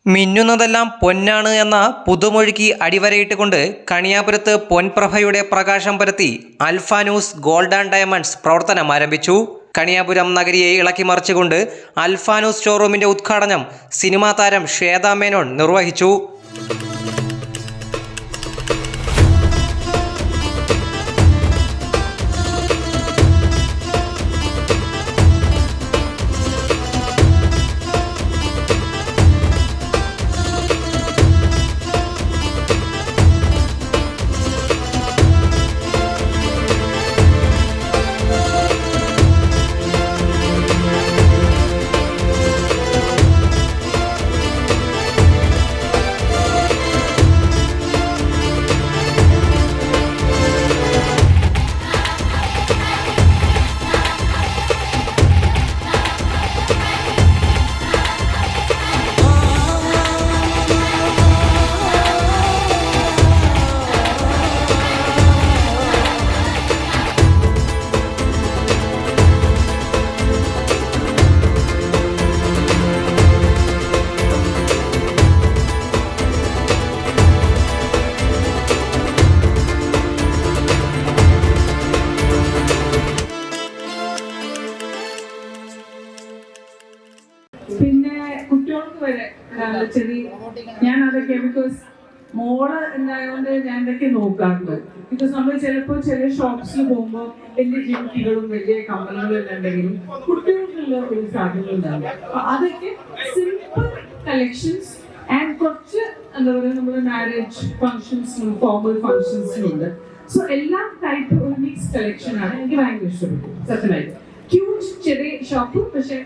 മിന്നുന്നതെല്ലാം പൊന്നാണ് എന്ന പുതുമൊഴിക്ക് അടിവരയിട്ടുകൊണ്ട് കണിയാപുരത്ത് പൊൻപ്രഭയുടെ പ്രകാശം പരത്തി അൽഫ ന്യൂസ് ഗോൾഡ് ആൻഡ് ഡയമണ്ട്സ് പ്രവർത്തനം ആരംഭിച്ചു. കണിയാപുരം നഗരിയെ ഇളക്കിമറിച്ചുകൊണ്ട് അൽഫ ന്യൂസ് ഷോറൂമിന്റെ ഉദ്ഘാടനം സിനിമാ താരം ശ്വേത മേനോൻ നിർവഹിച്ചു. പിന്നെ കുട്ടികൾക്ക് വരെ ചെറിയ ഞാൻ അതൊക്കെ ബിക്കോസ് മോള് ഉണ്ടായതുകൊണ്ട് ഞാൻ ഇതൊക്കെ നോക്കാറുണ്ട്. ബിക്കോസ് നമ്മൾ ചിലപ്പോൾ ചില ഷോപ്സിൽ പോകുമ്പോൾ വലിയ ജിംകികളും വലിയ കമ്പനികളും എല്ലാം ഉണ്ടെങ്കിലും കുട്ടികൾക്കുള്ള ഒരു സാധനങ്ങൾ ഉണ്ടാവും. അതൊക്കെ സിമ്പിൾ കളക്ഷൻസ് ആൻഡ് കുറച്ച് എന്താ പറയുക നമ്മുടെ മാരേജ് ഫംഗ്ഷൻസിനും ഫോർമൽ ഫംഗ്ഷൻസിനും ഉണ്ട്. സോ എല്ലാ ടൈപ്പ് ഒരു മിക്സ് കളക്ഷൻ ആണ്. എനിക്ക് ഭയങ്കര ഇഷ്ടപ്പെട്ടു. സത്യമായിട്ട് ക്യൂട്ട് ചെറിയ ഷോപ്പ്, പക്ഷെ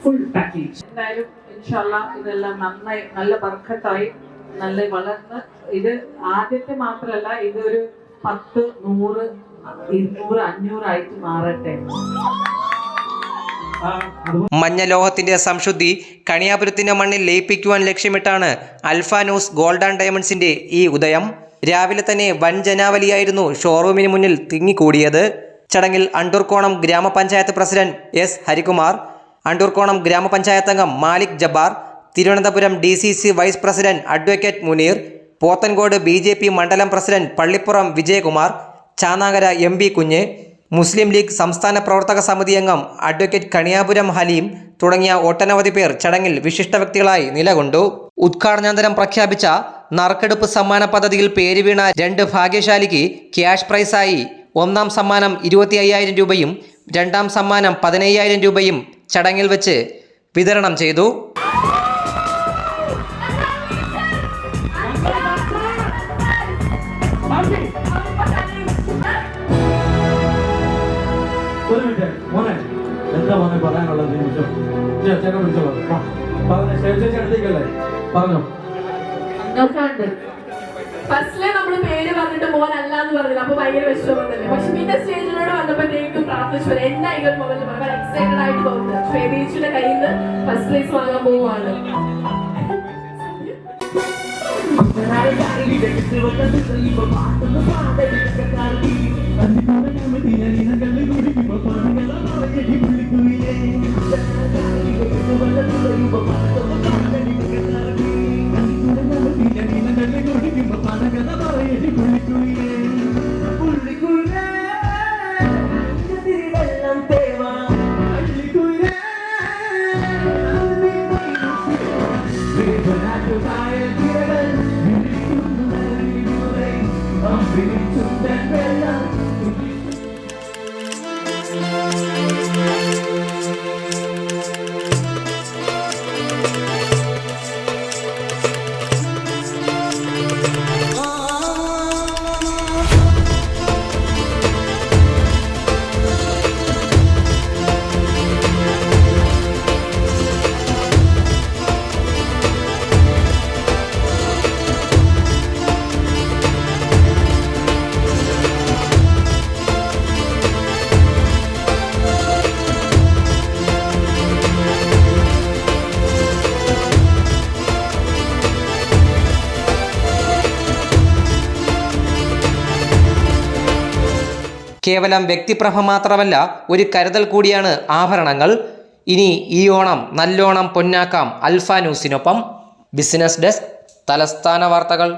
ഫുൾ പാക്കേജ്. എന്തായാലും ഇൻഷാല്ലാ ഇതെല്ലാം നന്നായി നല്ല ബർക്കത്തായി നല്ല വളർന്ന് ഇത് ആദ്യത്തെ മാത്രമല്ല, ഇതൊരു 10, 100, 200, 500 ആയിട്ട് മാറട്ടെ. മഞ്ഞലോഹത്തിന്റെ സംശുദ്ധി കണിയാപുരത്തിന്റെ മണ്ണിൽ ലയിപ്പിക്കുവാൻ ലക്ഷ്യമിട്ടാണ് അൽഫ ന്യൂസ് ഗോൾഡ് ആൻഡ് ഡയമണ്ട്സിന്റെ ഈ ഉദയം. രാവിലെ തന്നെ വൻ ജനാവലിയായിരുന്നു ഷോറൂമിന് മുന്നിൽ തിങ്ങിക്കൂടിയത്. ചടങ്ങിൽ അണ്ടൂർക്കോണം ഗ്രാമപഞ്ചായത്ത് പ്രസിഡന്റ് എസ് ഹരികുമാർ, അണ്ടൂർക്കോണം ഗ്രാമപഞ്ചായത്ത് അംഗം Malik Jabbar, Thiruvananthapuram DCC vice president advocate Muneer, Pothencode BJP മണ്ഡലം പ്രസിഡന്റ് പള്ളിപ്പുറം വിജയകുമാർ, ചാനാങ്കര MB കുഞ്ഞ്, മുസ്ലിം ലീഗ് സംസ്ഥാന പ്രവർത്തക സമിതി അംഗം അഡ്വക്കേറ്റ് കണിയാപുരം ഹലീം തുടങ്ങിയ ഒട്ടനവധി പേർ ചടങ്ങിൽ വിശിഷ്ട വ്യക്തികളായി നിലകൊണ്ടു. ഉദ്ഘാടനാനന്തരം പ്രഖ്യാപിച്ച നറുക്കെടുപ്പ് സമ്മാന പദ്ധതിയിൽ പേര് വീണ 2 ഭാഗ്യശാലിക്ക് ക്യാഷ് പ്രൈസായി ഒന്നാം സമ്മാനം 25,000 രൂപയും രണ്ടാം സമ്മാനം 15,000 രൂപയും ചടങ്ങിൽ വെച്ച് വിതരണം ചെയ്തു. എന്താ മോനെ പറയാനുള്ളത്? പറഞ്ഞോ. ഫസ്റ്റിലെ നമ്മള് പേര് പറഞ്ഞിട്ട് മോൻ അല്ല എന്ന് പറഞ്ഞില്ല, അപ്പൊ ഭയങ്കര വിഷമം വന്നല്ലേ. പക്ഷെ പിന്നെ സ്റ്റേജിനോട് വന്നപ്പോഴത്തേക്കും പ്രാർത്ഥിച്ചു എന്തായാലും മൊബൈൽ എക്സൈറ്റഡ് ആയിട്ട് പോകുന്നത്. ശ്വേതീച്ചിയുടെ കയ്യിൽ നിന്ന് ഫസ്റ്റ് പ്രൈസ് വാങ്ങാൻ പോവുകയാണ്. കേവലം വ്യക്തിപ്രഭ മാത്രമല്ല, ഒരു കരുതൽ കൂടിയാണ് ആഭരണങ്ങൾ. ഇനി ഈ ഓണം നല്ലോണം പൊന്നാക്കാം അൽഫ ന്യൂസിനൊപ്പം. ബിസിനസ് ഡെസ്ക്, തലസ്ഥാന വാർത്തകൾ.